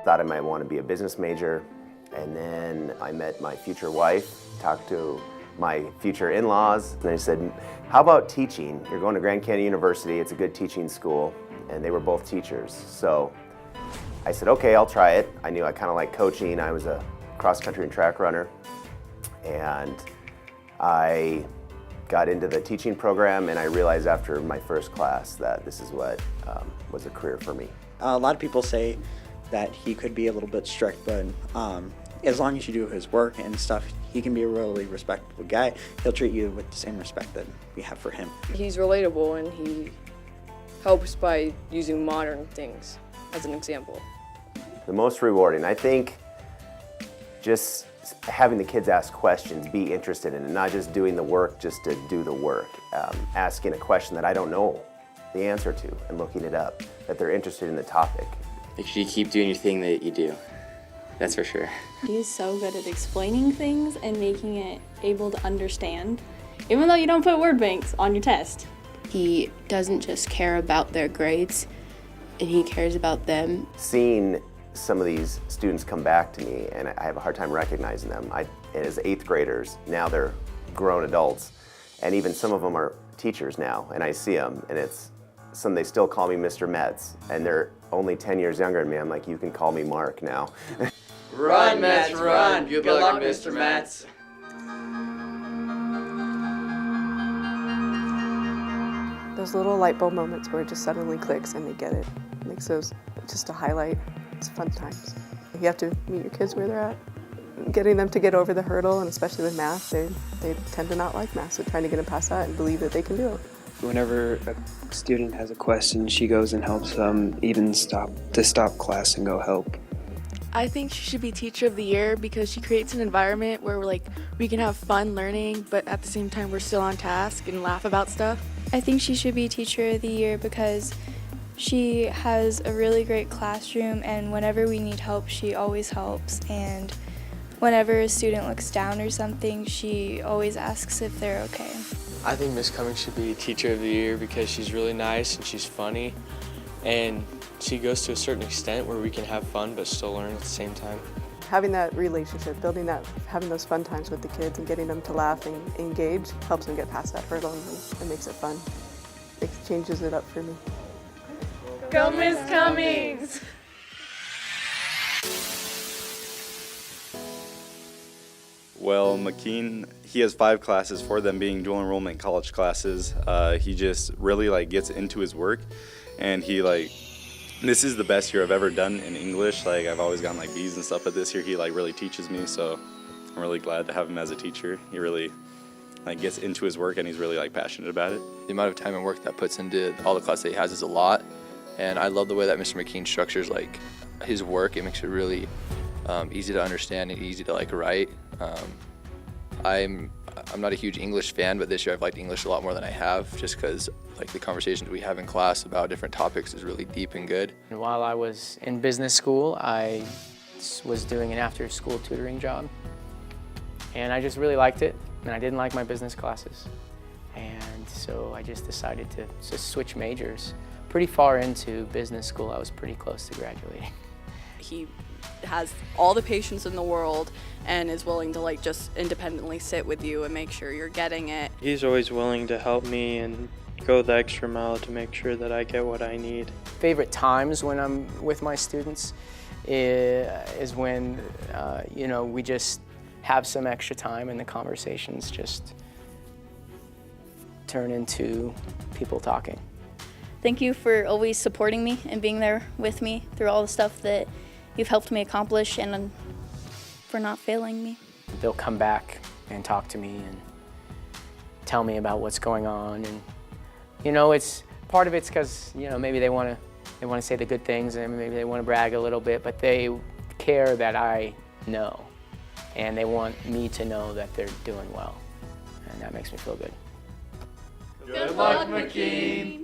thought I might want to be a business major, and then I met my future wife, talked to my future in-laws, and they said, how about teaching? You're going to Grand Canyon University, it's a good teaching school, and they were both teachers. So I said, okay, I'll try it. I knew I kind of liked coaching. I was a cross-country and track runner, and I got into the teaching program, and I realized after my first class that this is what was a career for me. A lot of people say that he could be a little bit strict, but as long as you do his work and stuff, he can be a really respectable guy. He'll treat you with the same respect that we have for him. He's relatable, and he helps by using modern things as an example. The most rewarding, I think, just having the kids ask questions, be interested in it, not just doing the work just to do the work. Asking a question that I don't know the answer to and looking it up, that they're interested in the topic. Make sure you keep doing your thing that you do. That's for sure. He's so good at explaining things and making it able to understand, even though you don't put word banks on your test. He doesn't just care about their grades, and he cares about them. Seeing some of these students come back to me, and I have a hard time recognizing them. As 8th graders, now they're grown adults, and even some of them are teachers now, and I see them, and they still call me Mr. Metz, and they're only 10 years younger than me. I'm like, you can call me Mark now. Run, Metz, run! Good luck, Mr. Metz. Those little light bulb moments where it just suddenly clicks and they get it. Makes those just a highlight. It's fun times. You have to meet your kids where they're at. Getting them to get over the hurdle, and especially with math, they tend to not like math, so trying to get them past that and believe that they can do it. Whenever a student has a question, she goes and helps them even stop class and go help. I think she should be Teacher of the Year because she creates an environment where we can have fun learning, but at the same time we're still on task and laugh about stuff. I think she should be Teacher of the Year because she has a really great classroom, and whenever we need help, she always helps. And whenever a student looks down or something, she always asks if they're okay. I think Miss Cummings should be Teacher of the Year because she's really nice and she's funny, and she goes to a certain extent where we can have fun but still learn at the same time. Having that relationship, building that, having those fun times with the kids and getting them to laugh and engage helps them get past that hurdle and makes it fun. It changes it up for me. Go Miss Cummings! Well, McKean, he has 5 classes, 4 of them being dual enrollment college classes. He just really gets into his work, and this is the best year I've ever done in English. I've always gotten B's and stuff, but this year he really teaches me, so I'm really glad to have him as a teacher. He really gets into his work, and he's really passionate about it. The amount of time and work that puts into all the classes that he has is a lot, and I love the way that Mr. McKean structures his work. It makes it really easy to understand and easy to write. I'm not a huge English fan, but this year I've liked English a lot more than I have, just because the conversations we have in class about different topics is really deep and good. And while I was in business school, I was doing an after-school tutoring job, and I just really liked it, and I didn't like my business classes, and so I just decided to switch majors. Pretty far into business school, I was pretty close to graduating. He has all the patience in the world and is willing to just independently sit with you and make sure you're getting it. He's always willing to help me and go the extra mile to make sure that I get what I need. Favorite times when I'm with my students is when we just have some extra time and the conversations just turn into people talking. Thank you for always supporting me and being there with me through all the stuff that you've helped me accomplish, and for not failing me. They'll come back and talk to me and tell me about what's going on, and it's part of it's because maybe they want to say the good things, and maybe they want to brag a little bit, but they care that I know, and they want me to know that they're doing well, and that makes me feel good. Good luck, McKean!